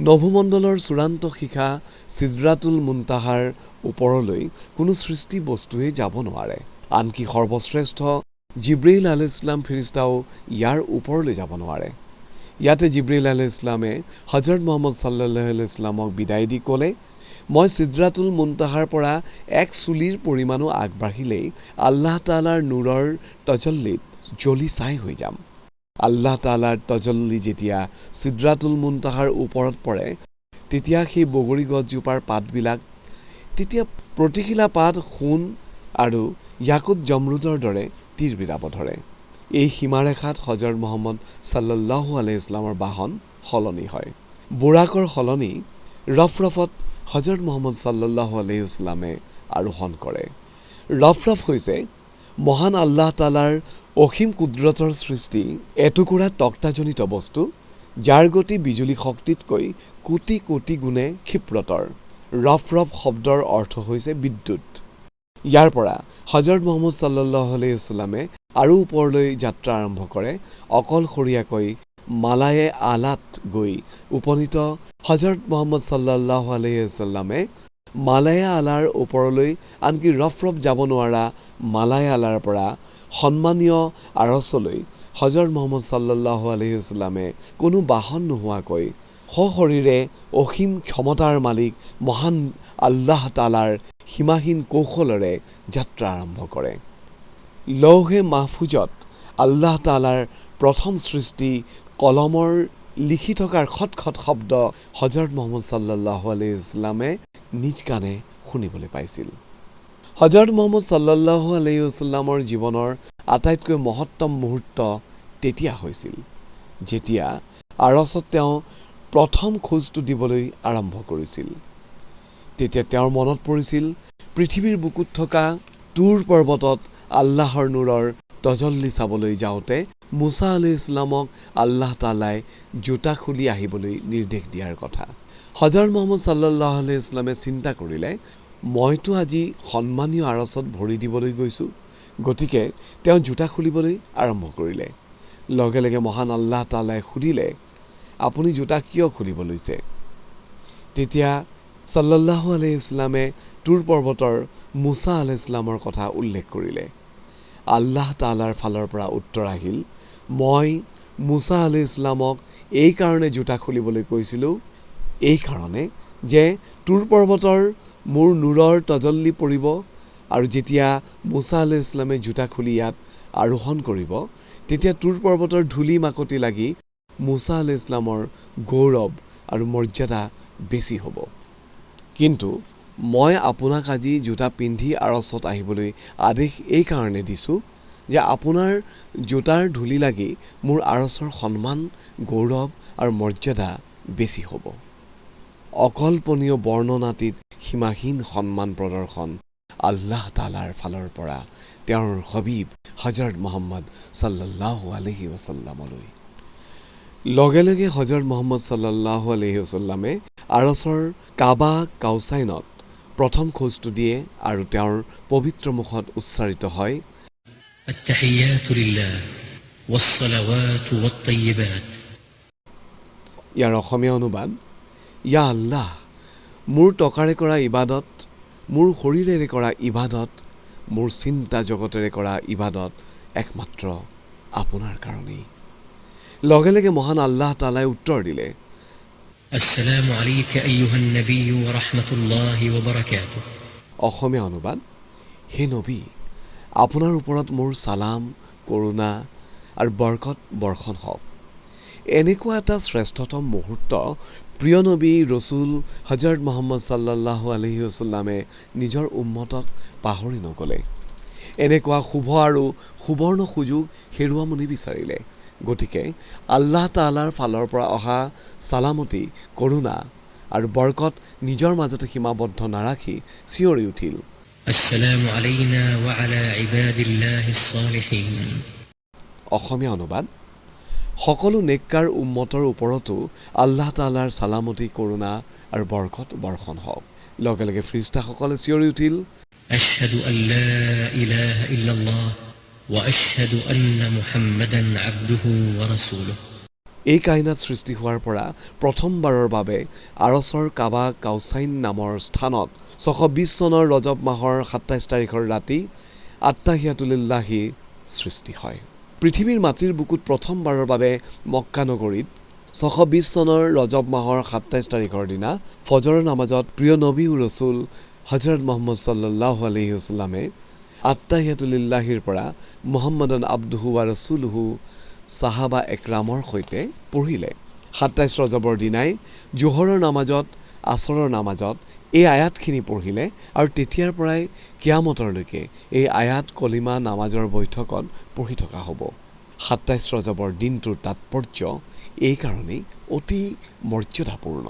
নভোমণ্ডলৰ চূড়ান্ত শিখা ছিদ্ৰাতুল মুনতাহাৰ ওপৰলৈ কোনো সৃষ্টি বস্তুৱেই যাব নোৱাৰে। আনকি সৰ্বশ্ৰেষ্ঠ জিব্ৰীল আলাইহিছ সালাম ফিৰিষ্টাও ইয়াৰ ওপৰলৈ যাব নোৱাৰে। ইয়াতে জিব্ৰীল আলাইহিছ সালামে হজৰত মুহাম্মদ সাল্লাল্লাহু আলাইহি সাল্লামক বিদায় দি ক'লে, মই ছিদ্ৰাতুল মুনতাহাৰ পৰা এক চুলিৰ পৰিমাণো আগবাঢ়িলেই আল্লাহ তাআলাৰ নূৰৰ তজল্লিত জ্বলি ছাই হৈ যাম। আল্লাহ তাআলাৰ তজল্লি যেতিয়া ছিদ্ৰাতুল মুনতাহাৰ ওপৰত পৰে, তেতিয়া সেই বগৰী গছজোপাৰ পাতবিলাক তেতিয়া প্ৰতিখিলা পাত সোণ আৰু ইয়াকুত জমৰুদৰ দৰে তিৰবিৰাব ধৰে। এই সীমাৰেখাত হজৰত মুহাম্মদ সাল্লাল্লাহু আলাইহি ওয়াসাল্লামৰ বাহন সলনি হয়। বুৰাকৰ সলনি ৰফৰফত হজৰত মুহাম্মদ সাল্লাল্লাহু আলাইহি ওয়াসাল্লামে আৰোহণ কৰে। ৰফৰফ হৈছে মহান আল্লাহ তাআলাৰ অসীম কুদৰতৰ সৃষ্টি এটুকুৰা তক্তাজনিত বস্তু, যাৰ গতি বিজুলী শক্তিতকৈ কোটি কোটি গুণে ক্ষিপ্ৰতৰ। ৰফৰফ শব্দৰ অৰ্থ হৈছে বিদ্যুৎ। ইয়াৰ পৰা হজৰত মুহাম্মদ সাল্লাল্লাহু আলাইহি ওয়াসাল্লামে আৰু ওপৰলৈ যাত্ৰা আৰম্ভ কৰে। অকলশৰীয়াকৈ মালায়ে আলাত গৈ উপনীত হজৰত মুহাম্মদ সাল্লাল্লাহু আলাইহি ওয়াসাল্লামে মালায়ে আলাৰ ওপৰলৈ আনকি ৰফৰফ যাব নোৱাৰা মালায়ে আলাৰ পৰা সন্মানীয় আৰছলৈ হজৰত মুহাম্মদ সাল্লাল্লাহু আলাইহি ওয়াসাল্লামে কোনো বাহন নোহোৱাকৈ সশৰীৰে অসীম ক্ষমতাৰ মালিক মহান আল্লাহ তাআলাৰ সীমাহীন কৌশলেৰে যাত্ৰা আৰম্ভ কৰে। লৌহে মাহফুজত আল্লাহ তাআলাৰ প্ৰথম সৃষ্টি কলমৰ লিখি থকাৰ খটখট শব্দ হজৰত মুহাম্মদ সাল্লাল্লাহু আলাইহি ওয়াসাল্লামে নিজ কাণে শুনিবলৈ পাইছিল। হজৰত মুহাম্মদ সাল্লাল্লাহু আলাইহি ওয়াসাল্লামৰ জীৱনৰ আটাইতকৈ মহত্তম মুহূৰ্ত তেতিয়া হৈছিল, যেতিয়া আৰছত তেওঁ প্ৰথম খোজটো দিবলৈ আৰম্ভ কৰিছিল। তেতিয়া তেওঁৰ মনত পৰিছিল পৃথিৱীৰ বুকুত থকা তুৰ পৰ্বতত আল্লাহৰ নূৰৰ তজল্লি চাবলৈ যাওঁতে মুছা আলাইহিছ সালামক আল্লাহ তাআলাই জোতা খুলি আহিবলৈ নিৰ্দেশ দিয়াৰ কথা। হজৰত মুহাম্মদ সাল্লাল্লাহু আলাইহি ওয়াসাল্লামে চিন্তা কৰিলে, মইতো আজি সন্মানীয় আৰছত ভৰি দিবলৈ গৈছোঁ, গতিকে তেওঁ জোতা খুলিবলৈ আৰম্ভ কৰিলে। লগে লগে মহান আল্লাহ তাআলাই সুধিলে, আপুনি জোতা কিয় খুলিব লৈছে? তেতিয়া সাল্লাল্লাহু আলাইহি ওয়াসাল্লামে তুৰ পৰ্বতৰ মুছা আলাইহিছ সালামৰ কথা উল্লেখ কৰিলে। আল্লাহ তাআলাৰ ফালৰ পৰা উত্তৰ আহিল, মই মুছা আলাইহিছ সালামক এই কাৰণে জোতা খুলিবলৈ কৈছিলোঁ, এই কাৰণে যে তুৰ পৰ্বতৰ মোৰ নূৰৰ তজল্লি পৰিব আৰু যেতিয়া মুছা আলাইহিছ সালামে জোতা খুলি ইয়াত আৰোহণ কৰিব, তেতিয়া তুৰ পৰ্বতৰ ধূলি মাকতি লাগি মুছা আলাইহিছ সালামৰ গৌৰৱ আৰু মৰ্যাদা বেছি হ'ব। কিন্তু মই আপোনাক আজি জোতা পিন্ধি আৰছত আহিবলৈ আদেশ এই কাৰণে দিছোঁ যে আপোনাৰ জোতাৰ ধূলি লাগি মোৰ আৰছৰ সন্মান, গৌৰৱ আৰু মৰ্যাদা বেছি হ'ব। অকল্পনীয় বৰ্ণনাতীত সীমাহীন সন্মান প্ৰদৰ্শন আল্লাহ তাআলাৰ ফালৰ পৰা তেওঁৰ হবিব হজৰত মুহাম্মদ সাল্লাল্লাহু আলাইহি ওয়াসাল্লামলৈ। লগে লগে হজৰত মুহাম্মদ সাল্লাল্লাহু আলাইহি ওয়াসাল্লামে আৰছৰ কাবা কাউচাইনত প্ৰথম খোজটো দিয়ে আৰু তেওঁৰ পবিত্ৰ মুখত উচ্চাৰিত হয়, আত্তাহিয়াতু লিল্লাহ ওয়াসসালাৱাতু ওয়াত-তাইয়্যিবাত। ইয়াৰ অসমীয়া অনুবাদ, ইয়া আল্লাহ, মোৰ টকাৰে কৰা ইবাদত, মোৰ শৰীৰেৰে কৰা ইবাদত, মোৰ চিন্তা জগতেৰে কৰা ইবাদত একমাত্ৰ আপোনাৰ কাৰণেই। লগে লগে মহান আল্লাহ তাআলাই উত্তৰ দিলে, আসসালামু আলাইকা আইয়ুহান নবিয়্যু ওয়া ৰাহমাতুল্লাহি ওয়া বাৰাকাতুহু। অসমীয়া অনুবাদ, হে নবী, আপোনাৰ ওপৰত মোৰ সালাম, কৰোণা আৰু বৰকত বৰ্ষণ হওক। এনেকুৱা এটা শ্ৰেষ্ঠতম মুহূৰ্ত প্ৰিয় নবী ৰচুল হজৰত মুহাম্মদ সাল্লাল্লাহু আলাইহি ওয়াসাল্লামে নিজৰ উম্মতক পাহৰি নগ'লে। এনেকুৱা শুভ আৰু সুবৰ্ণ সুযোগ হেৰুৱাব নিবিচাৰিলে। গতিকে আল্লাহ তাআলাৰ ফালৰ পৰা অহা চালামতি, কৰোণা আৰু বৰকত নিজৰ মাজতে সীমাবদ্ধ নাৰাখি চিঞৰি উঠিল, السلام علينا وعلى عباد الله الصالحين. অসমীয়া অনুবাদ: সকলো নেককাৰ উম্মতৰ ওপৰতো আল্লাহ তাআলাৰ চালামতি, কৰোণা আৰু বৰকত বৰ্ষণ হওক। লগে লগে ফিৰিষ্টাসকলে চিঞৰি উঠিল, أشهد أن لا إله إلا الله وأشهد أن محمدا عبده ورسوله. এই কাইনাত সৃষ্টি হোৱাৰ পৰা প্ৰথমবাৰৰ বাবে আৰছৰ কাবা কাউচাইন নামৰ স্থানত 620 চনৰ ৰজব মাহৰ 27 তাৰিখৰ ৰাতি আত্তাহিয়াতুলিল্লাহি সৃষ্টি হয়। পৃথিৱীৰ মাটিৰ বুকুত প্ৰথমবাৰৰ বাবে মক্কা নগৰীত 620 চনৰ ৰজব মাহৰ 27 তাৰিখৰ দিনা ফজৰৰ নামাজত প্ৰিয় নবী ও ৰচুল হজৰত মুহাম্মদ সাল্লাল্লাহু আলাইহি ওয়াসাল্লামে আত্তাহিয়াতুলিল্লাহিৰ পৰা মুহাম্মাদান আবদুহু ৱা ৰাসূলুহু সাহাবা একৰামৰ সৈতে পঢ়িলে। 27 ৰজবৰ দিনাই জোহৰৰ নামাজত, আসৰৰ নামাজত এই আয়াতখিনি পঢ়িলে আৰু তেতিয়াৰ পৰাই কিয়ামতৰলৈকে এই আয়াত কলিমা নামাজৰ বৈঠকত পঢ়ি থকা হ'ব। 27 ৰজবৰ দিনটোৰ তাৎপৰ্য এই কাৰণেই অতি মৰ্যাদাপূৰ্ণ।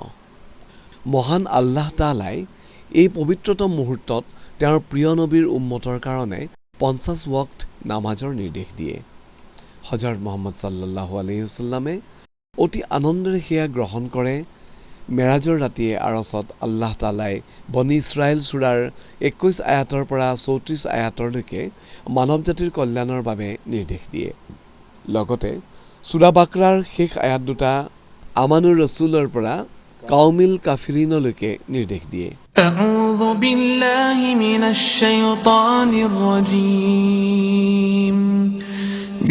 মহান আল্লাহ তাআলাই এই পবিত্ৰতম মুহূৰ্তত তেওঁৰ প্ৰিয় নবীৰ উম্মতৰ কাৰণে 50 ওয়াক্ত নামাজৰ নিৰ্দেশ দিয়ে। হজৰত মুহাম্মদ সাল্লাল্লাহু আলাইহি ওয়াসাল্লামে অতি আনন্দেৰে সেয়া গ্ৰহণ কৰে। মেৰাজৰ ৰাতিয়ে আৰছত আল্লাহ তাআলাই বনি ইছৰাইল সূৰাৰ 21 আয়াতৰ পৰা 34 আয়াতৰলৈকে মানৱ জাতিৰ কল্যাণৰ বাবে নিৰ্দেশ দিয়ে। লগতে সূৰা বাকৰাৰ শেষ আয়াত দুটা আমানুৰ ৰসূলৰ পৰা কাউমিল কাফিৰিনলৈকে নিৰ্দেশ দিয়ে। أعوذ بالله من الشيطان الرجيم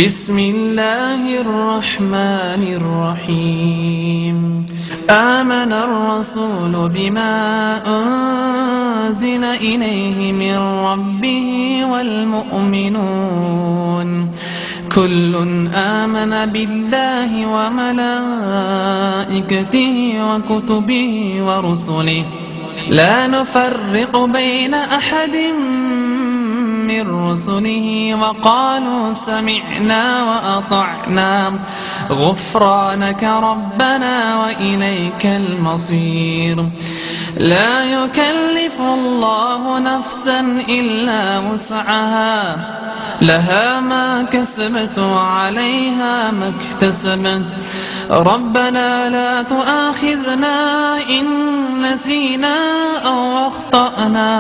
بسم الله الرحمن الرحيم آمن الرسول بما أنزل إليه من ربه والمؤمنون كل آمن بالله وملائكته وكتبه ورسله لا نفرق بين أحد من رسله وقالوا سمعنا وأطعنا غفرانك ربنا وإليك المصير لا يكلف الله نفسا إلا وسعها لها ما كسبت وعليها ما اكتسبت ربنا لا تؤاخذنا إن نسينا أو أخطأنا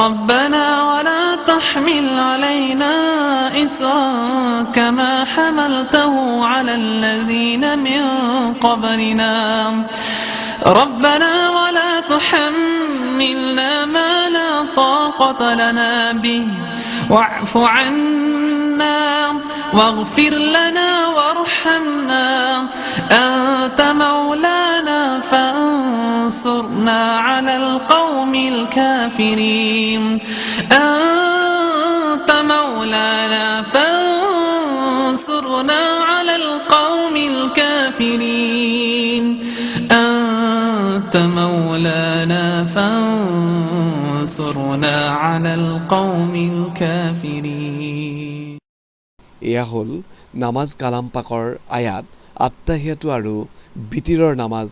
ربنا ولا تحمل علينا إصرا كما حملته على الذين من قبلنا ربنا ولا تحملنا ما لا طاقة لنا به واعف عنا واغفر لنا وارحمنا أنت مولانا فانصرنا على القوم الكافرين أنت مولانا فانصرنا على القوم الكافرين أنت مولانا فانصرنا على القوم الكافرين. এয়া হ'ল নামাজ কালাম পাকৰ আয়াত আত্তাহিয়াতু আৰু বিতিৰৰ নামাজ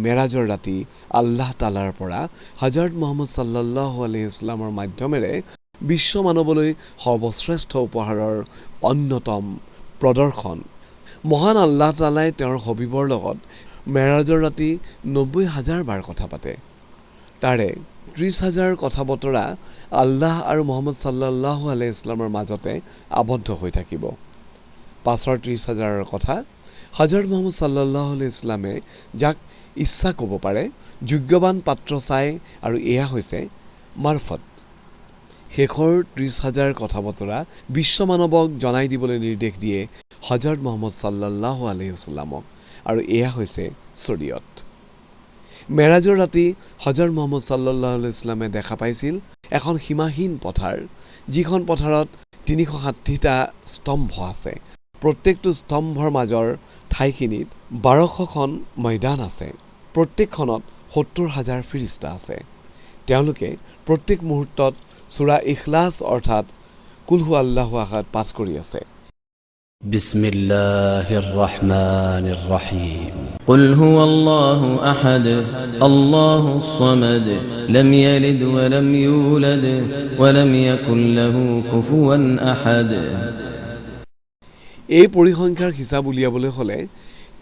মেৰাজৰ ৰাতি আল্লাহ তাআলাৰ পৰা হজৰত মুহাম্মদ সাল্লাল্লাহু আলাইহি ওয়াসাল্লামৰ মাধ্যমেৰে বিশ্ব মানৱলৈ সৰ্বশ্ৰেষ্ঠ উপহাৰৰ অন্যতম প্ৰদৰ্শন। মহান আল্লাহ তাআলাই তেওঁৰ হবিবৰ লগত মেৰাজৰ ৰাতি 90,000 বাৰ কথা পাতে। তাৰে 30,000 কথা বতৰা আল্লাহ আৰু মুহাম্মদ সাল্লাল্লাহু আলাইহি ওয়াসাল্লামৰ মাজতে আবদ্ধ হৈ থাকিব। পাছৰ 30,000 কথা হজৰত মুহাম্মদ সাল্লাল্লাহু আলাইহি ওয়াসাল্লামে যাক ইচ্ছা ক'ব পাৰে, যোগ্যৱান পাত্ৰ চাই, আৰু এয়া হৈছে মাৰফত। শেষৰ 30,000 কথা বতৰা বিশ্ব মানৱক জনাই দিবলৈ নিৰ্দেশ দিয়ে হজৰত মুহাম্মদ সাল্লাল্লাহু আলাইহি ওয়াসাল্লামক, আৰু এয়া হৈছে শৰীয়ত। মেৰাজৰ ৰাতি হজৰত মুহাম্মদ সাল্লাল্লাহু আলাইহি ওয়াসাল্লামে দেখা পাইছিল এখন সীমাহীন পথাৰ, যিখন পথাৰত 360টা স্তম্ভ আছে। প্ৰত্যেকটো স্তম্ভৰ মাজৰ ঠাইখিনিত 1200খন ময়দান আছে। প্ৰত্যেকখনত 70,000 ফিৰিষ্টা আছে। তেওঁলোকে প্ৰত্যেক মুহূৰ্তত সূৰা ইখলাছ অৰ্থাৎ কুল হু আল্লাহু আহাদ পাঠ কৰি আছে। بسم الله الرحمن الرحيم قل هو الله أحد الله الصمد لم يلد ولم يولد ولم يكن له كفوا أحد এই পৰিসংখ্যাৰ হিচাপ উলিয়াবলৈ হ'লে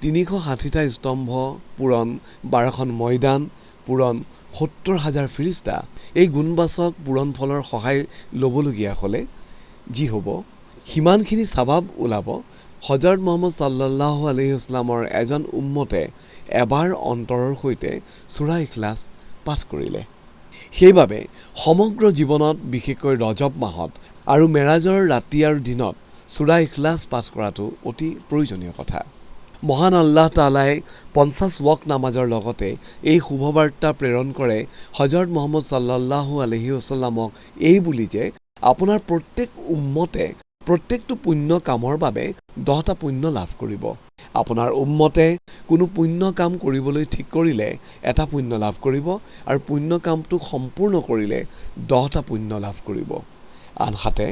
360টা স্তম্ভ পূৰণ 12খন ময়দান পূৰণ 70,000 ফিৰিস্তা এই গুণবাচক পূৰণ ফলৰ সহায় ল'বলগীয়া হ'লে যি হ'ব সিমানখিনি সবাব ওলাব হযৰত মুহাম্মদ সাল্লাল্লাহু আলাইহি ওয়াসাল্লামৰ এজন উম্মতে এবাৰ অন্তৰৰ সৈতে সূৰা ইখলাছ পাঠ কৰিলে। সেইবাবে সমগ্ৰ জীৱনত বিশেষকৈ ৰজব মাহত আৰু মেৰাজৰ ৰাতি আৰু দিনত সূৰা ইখলাছ পাঠ কৰাটো অতি প্ৰয়োজনীয় কথা। মহান আল্লাহ তাআলাই 50 ওয়াক্ত নামাজৰ লগতে এই শুভবাৰ্তা প্ৰেৰণ কৰে হযৰত মুহাম্মদ সাল্লাল্লাহু আলাইহি ওয়াসাল্লামক এই বুলি যে আপোনাৰ প্ৰত্যেক উম্মতে প্ৰত্যেকটো পুণ্য কামৰ বাবে 10টা পুণ্য লাভ কৰিব। আপোনাৰ উম্মতে কোনো পুণ্য কাম কৰিবলৈ ঠিক কৰিলে এটা পুণ্য লাভ কৰিব আৰু পুণ্য কামটো সম্পূৰ্ণ কৰিলে 10টা পুণ্য লাভ কৰিব। আনহাতে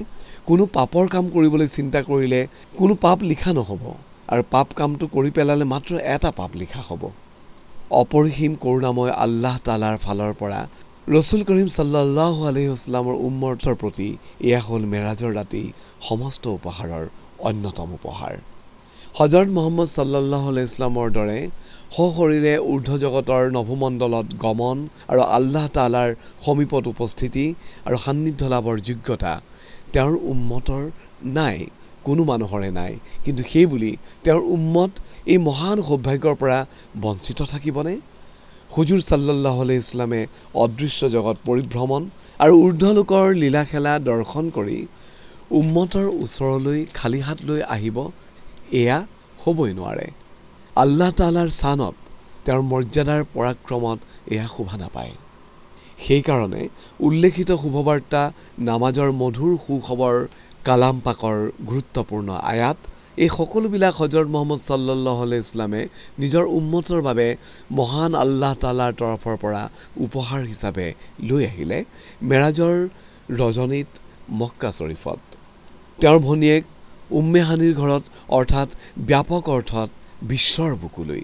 কোনো পাপৰ কাম কৰিবলৈ চিন্তা কৰিলে কোনো পাপ লিখা নহ'ব আৰু পাপ কামটো কৰি পেলালে মাত্ৰ এটা পাপ লিখা হ'ব। অপৰিসীম কৰোণাময় আল্লাহ তাআলাৰ ফালৰ পৰা ৰসুল কৰিম সাল্লাল্লাহু আলাইহি ওয়াসাল্লামৰ উম্মতৰ প্ৰতি এয়া হ'ল মেৰাজৰ ৰাতি সমস্ত উপহাৰৰ অন্যতম উপহাৰ। হযৰত মুহাম্মদ সাল্লাল্লাহু আলাইহি ওয়াসাল্লামৰ দৰে সশৰীৰে ঊৰ্ধ্ব জগতৰ নভমণ্ডলত গমন আৰু আল্লাহ তাআলাৰ সমীপত উপস্থিতি আৰু সান্নিধ্য লাভৰ যোগ্যতা তেওঁৰ উম্মতৰ নাই, কোনো মানুহৰে নাই। কিন্তু সেই বুলি তেওঁৰ উম্মত এই মহান সৌভাগ্যৰ পৰা বঞ্চিত থাকিবনে? হুজুৰ সাল্লাল্লাহু আলাইহি ওয়াসাল্লামে অদৃশ্য জগত পৰিভ্ৰমণ আৰু ঊৰ্ধ্বলোকৰ লীলা খেলা দৰ্শন কৰি উম্মতৰ ওচৰলৈ খালী হাত লৈ আহিব, এয়া হ'বই নোৱাৰে। আল্লাহ তাআলাৰ শানত তেওঁৰ মৰ্যাদাৰ পৰাক্ৰমত এয়া শোভা নাপায়। সেইকাৰণে উল্লেখিত শুভবাৰ্তা নামাজৰ মধুৰ সুখবৰ কালাম পাকৰ গুৰুত্বপূৰ্ণ আয়াত এই সকলোবিলাক হযৰত মুহাম্মদ সাল্লাল্লাহু আলাইহি ওয়াসাল্লামে নিজৰ উম্মতৰ বাবে মহান আল্লাহ তাআলাৰ তৰফৰ পৰা উপহাৰ হিচাপে লৈ আহিলে মেৰাজৰ ৰজনীত মক্কা শৰীফত। তেওঁৰ ভনীয়েক উম্মে হানিৰ ঘৰত অৰ্থাৎ ব্যাপক অৰ্থত বিশ্বৰ বুকুলৈ।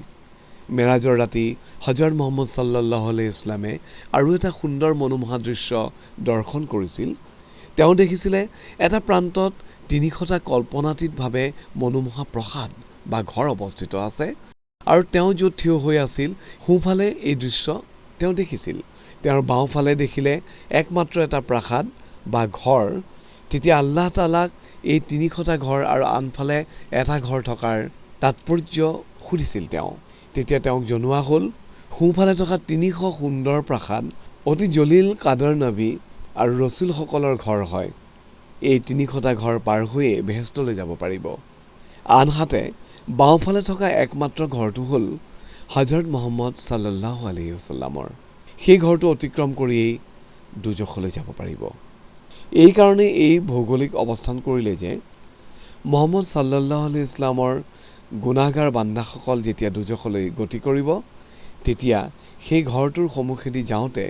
মেৰাজৰ ৰাতি হযৰত মুহাম্মদ সাল্লাল্লাহু আলাইহি ওয়াসাল্লামে আৰু এটা সুন্দৰ মনোমোহা দৃশ্য দৰ্শন কৰিছিল। তেওঁ দেখিছিলে এটা প্ৰান্তত 300টা কল্পনাতীতভাৱে মনোমোহা প্ৰসাদ বা ঘৰ অৱস্থিত আছে আৰু তেওঁ য'ত থিয় হৈ আছিল সোঁফালে এই দৃশ্য তেওঁ দেখিছিল। তেওঁৰ বাওঁফালে দেখিলে একমাত্ৰ এটা প্ৰাসাদ বা ঘৰ। তেতিয়া আল্লাহ তাআলাক এই 300টা ঘৰ আৰু আনফালে এটা ঘৰ থকাৰ তাৎপৰ্য সুধিছিল তেওঁ। তেতিয়া তেওঁক জনোৱা হ'ল সোঁফালে থকা 300 সুন্দৰ প্ৰাসাদ অতি জলিল কাদৰ নবী আৰু ৰসুলসকলৰ ঘৰ হয়। এই 300টা ঘৰ পাৰ হৈয়ে বেহেস্তলৈ যাব পাৰিব। আনহাতে বাওঁফালে থকা একমাত্ৰ ঘৰটো হ'ল হযৰত মুহাম্মদ সাল্লাল্লাহু আলাইহি ওয়াসাল্লামৰ। সেই ঘৰটো অতিক্ৰম কৰিয়েই দুজখলৈ যাব পাৰিব। এই কাৰণে এই ভৌগোলিক অৱস্থান কৰিলে যে মুহাম্মদ সাল্লাল্লাহু আলাইহি ওয়াসাল্লামৰ গুনাহগাৰ বান্দাসকল যেতিয়া দুজখলৈ গতি কৰিব তেতিয়া সেই ঘৰটোৰ সন্মুখেদি যাওঁতে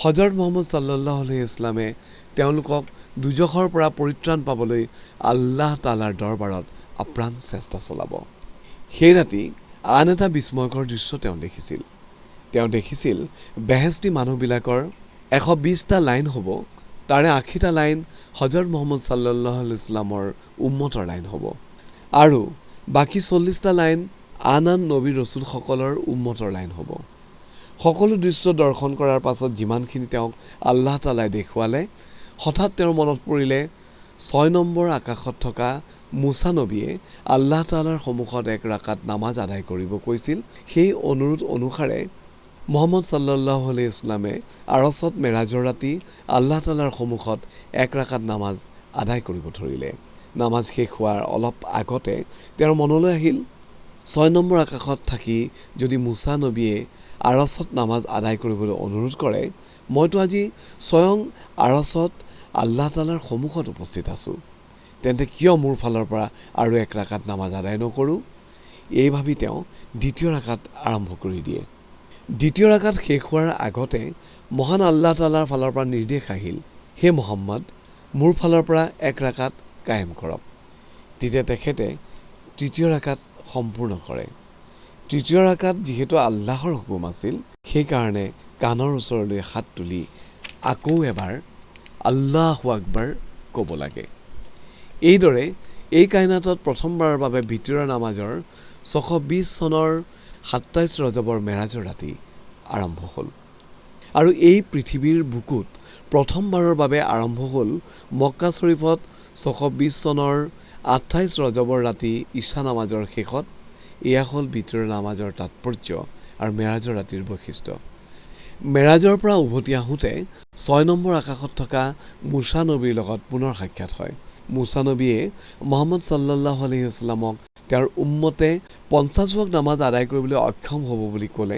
হযৰত মুহাম্মদ সাল্লাল্লাহু আলাইহি ওয়াসাল্লামে তেওঁলোকক দুজখৰ পৰা পৰিত্ৰাণ পাবলৈ আল্লাহ তাআলাৰ দৰবাৰত আপ্ৰাণ চেষ্টা চলাব। সেই ৰাতি আন এটা বিস্ময়কৰ দৃশ্য তেওঁ দেখিছিল। তেওঁ দেখিছিল বেহেস্তি মানুহবিলাকৰ 120টা লাইন হ'ব, তাৰে 80টা লাইন হযৰত মুহাম্মদ সাল্লাল্লাহু আলাইহি ওয়াসাল্লামৰ উম্মতৰ লাইন হ'ব আৰু বাকী 40টা লাইন আন নবী ৰসুলসকলৰ উম্মতৰ লাইন হ'ব। সকলো দৃশ্য দৰ্শন কৰাৰ পাছত যিমানখিনি তেওঁক আল্লাহ তাআলাই দেখুৱালে হঠাৎ তেওঁৰ মনত পৰিলে 6 নম্বৰ আকাশত থকা মুছা নবীয়ে আল্লাহ তাআলাৰ সন্মুখত এক ৰাকাত নামাজ আদায় কৰিব কৈছিল। সেই অনুৰোধ অনুসাৰে মুহাম্মদ সাল্লাল্লাহু আলাইহি ওয়াসাল্লামে আৰছত মেৰাজৰ ৰাতি আল্লাহ তাআলাৰ সন্মুখত এক ৰাকাত নামাজ আদায় কৰিব ধৰিলে। নামাজ শেষ হোৱাৰ অলপ আগতে তেওঁৰ মনলৈ আহিল 6 নম্বৰ আকাশত থাকি যদি মুছা নবীয়ে আৰছত নামাজ আদায় কৰিবলৈ অনুৰোধ কৰে, মইতো আজি স্বয়ং আৰছত আল্লাহ তাআলাৰ সন্মুখত উপস্থিত আছোঁ, তেন্তে কিয় মোৰ ফালৰ পৰা আৰু এক ৰাকাত নামাজ আদায় নকৰোঁ? এই ভাবি তেওঁ দ্বিতীয় ৰাকাত আৰম্ভ কৰি দিয়ে। দ্বিতীয় ৰাকাত শেষ হোৱাৰ আগতে মহান আল্লাহ তাআলাৰ ফালৰ পৰা নিৰ্দেশ আহিল, হে মুহাম্মদ মোৰ ফালৰ পৰা 1 ৰাকাত কায়েম কৰক। তেতিয়া তেখেতে তৃতীয় ৰাকাত সম্পূৰ্ণ কৰে। তৃতীয় ৰাকাত যিহেতু আল্লাহৰ হুকুম আছিল, সেইকাৰণে কাণৰ ওচৰলৈ হাত তুলি আকৌ এবাৰ আল্লাহু আকবাৰ ক'ব লাগে। এইদৰে এই কায়নাতত প্ৰথমবাৰৰ বাবে ভিতৰুৱা নামাজৰ 620 চনৰ 27 ৰজবৰ মেৰাজৰ ৰাতি আৰম্ভ হ'ল। আৰু এই পৃথিৱীৰ বুকুত প্ৰথমবাৰৰ বাবে আৰম্ভ হ'ল মক্কা শ্বৰীফত 620 চনৰ 28 ৰজবৰ ৰাতি ঈশা নামাজৰ শেষত। এয়া হ'ল ভিতৰুৱা নামাজৰ তাৎপৰ্য আৰু মেৰাজৰ ৰাতিৰ বৈশিষ্ট্য। মেৰাজৰ পৰা উভতি আহোঁতে 6 নম্বৰ আকাশত থকা মুছা নবীৰ লগত পুনৰ সাক্ষাৎ হয়। মুছা নবীয়ে মুহাম্মদ সাল্লাল্লাহু আলাইহি ওয়াসাল্লামক তেওঁৰ উম্মতে 50 ওয়াক্ত নামাজ আদায় কৰিবলৈ অক্ষম হ'ব বুলি ক'লে।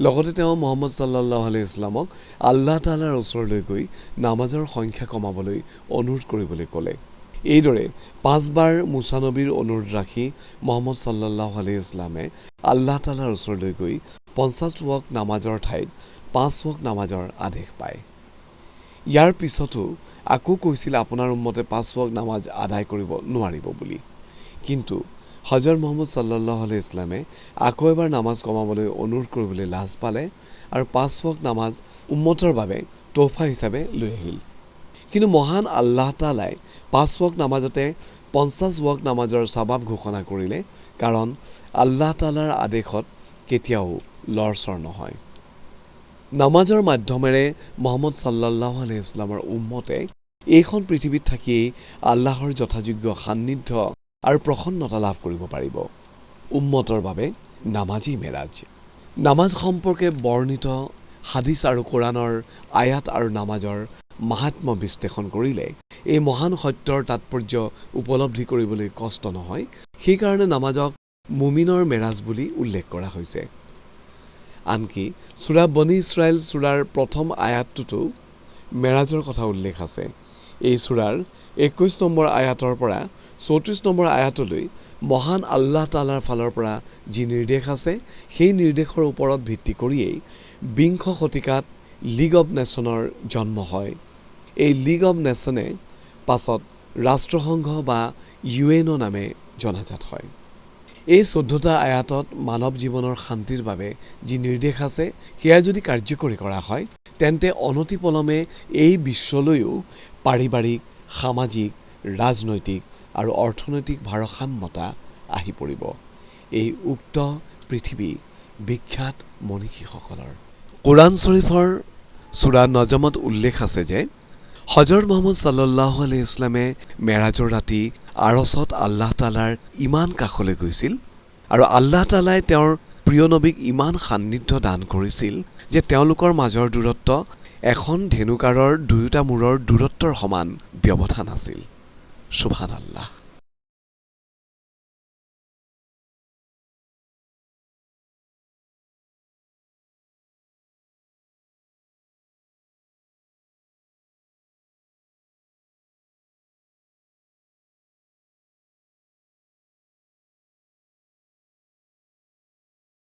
লগতে তেওঁ মুহাম্মদ সাল্লাল্লাহু আলাইহি ওয়াসাল্লামক আল্লাহ তাআলাৰ ওচৰলৈ গৈ নামাজৰ সংখ্যা কমাবলৈ অনুৰোধ কৰিবলৈ ক'লে। এইদৰে 5 বাৰ মুছা নবীৰ অনুৰোধ ৰাখি মুহাম্মদ সাল্লাল্লাহু আলাইহি ওয়াসাল্লামে আল্লাহ তাআলাৰ ওচৰলৈ গৈ 50 ওয়াক্ত নামাজৰ ঠাইত 5 ওয়াক্ত নামাজৰ আদেশ পায়। ইয়াৰ পিছতো আকৌ কৈছিল আপোনাৰ উম্মতে 5 ওয়াক্ত নামাজ আদায় কৰিব নোৱাৰিব বুলি। কিন্তু হযৰত মুহাম্মদ সাল্লাল্লাহু আলাইহি ওয়াসাল্লামে আকৌ এবাৰ নামাজ কমাবলৈ অনুৰোধ কৰিবলৈ লাজ পালে আৰু 5 ওয়াক্ত নামাজ উম্মতৰ বাবে তোহফা হিচাপে লৈ আহিল। কিন্তু মহান আল্লাহ তাআলাই 5 ওয়াক্ত নামাজতে 50 ওয়াক্ত নামাজৰ সবাব ঘোষণা কৰিলে, কাৰণ আল্লাহ তাআলাৰ আদেশত কেতিয়াও লৰচৰ নহয়। নামাজৰ মাধ্যমেৰে মুহাম্মদ সাল্লাল্লাহু আলাইহি ওয়াসাল্লামৰ উম্মতে এইখন পৃথিৱীত থাকিয়েই আল্লাহৰ যথাযোগ্য সান্নিধ্য আৰু প্ৰসন্নতা লাভ কৰিব পাৰিব। উম্মতৰ বাবে নামাজেই মেৰাজ। নামাজ সম্পৰ্কে বৰ্ণিত হাদিছ আৰু কোৰাণৰ আয়াত আৰু নামাজৰ মাহাত্ম্য বিশ্লেষণ কৰিলে এই মহান সত্যৰ তাৎপৰ্য উপলব্ধি কৰিবলৈ কষ্ট নহয়। সেইকাৰণে নামাজক মুমিনৰ মেৰাজ বুলি উল্লেখ কৰা হৈছে। আনকি সূৰা বনী ইছৰাইল সূৰাৰ প্ৰথম আয়াতটোতো মেৰাজৰ কথা উল্লেখ আছে। এই সূৰাৰ 21 নম্বৰ আয়াতৰ পৰা 34 নম্বৰ আয়াতলৈ মহান আল্লাহ তাআলাৰ ফালৰ পৰা যি নিৰ্দেশ আছে, সেই নিৰ্দেশৰ ওপৰত ভিত্তি কৰিয়েই 20 শতিকাত লীগ অৱ নেশ্যনৰ জন্ম হয়। এই লীগ অৱ নেশ্যনে পাছত ৰাষ্ট্ৰসংঘ বা UN নামে জনাজাত হয়। এই 14টা আয়াতত মানৱ জীৱনৰ শান্তিৰ বাবে যি নিৰ্দেশ আছে, সেয়া যদি কাৰ্যকৰী কৰা হয়, তেন্তে অনতিপলমে এই বিশ্বলৈ পাৰিবাৰিক, সামাজিক, ৰাজনৈতিক আৰু অৰ্থনৈতিক ভাৰসাম্যতা আহি পৰিব। এই উক্ত পৃথিৱী বিখ্যাত মনীষীসকলৰ। কোৰাণ শ্বৰীফৰ সূৰা নজমত উল্লেখ আছে যে হযৰত মুহাম্মদ সাল্লাল্লাহু আলাইহি ওয়াসাল্লামে মেৰাজৰ ৰাতি আৰছত আল্লাহ তাআলাৰ ইমান কাষলৈ গৈছিল আৰু আল্লাহ তাআলাই তেওঁৰ প্ৰিয় নবীক ইমান সান্নিধ্য দান কৰিছিল যে তেওঁলোকৰ মাজৰ দূৰত্ব এখন ধেনুকাৰৰ দুয়োটা মূৰৰ দূৰত্বৰ সমান ব্যৱধান আছিল। সুবহানাল্লাহ।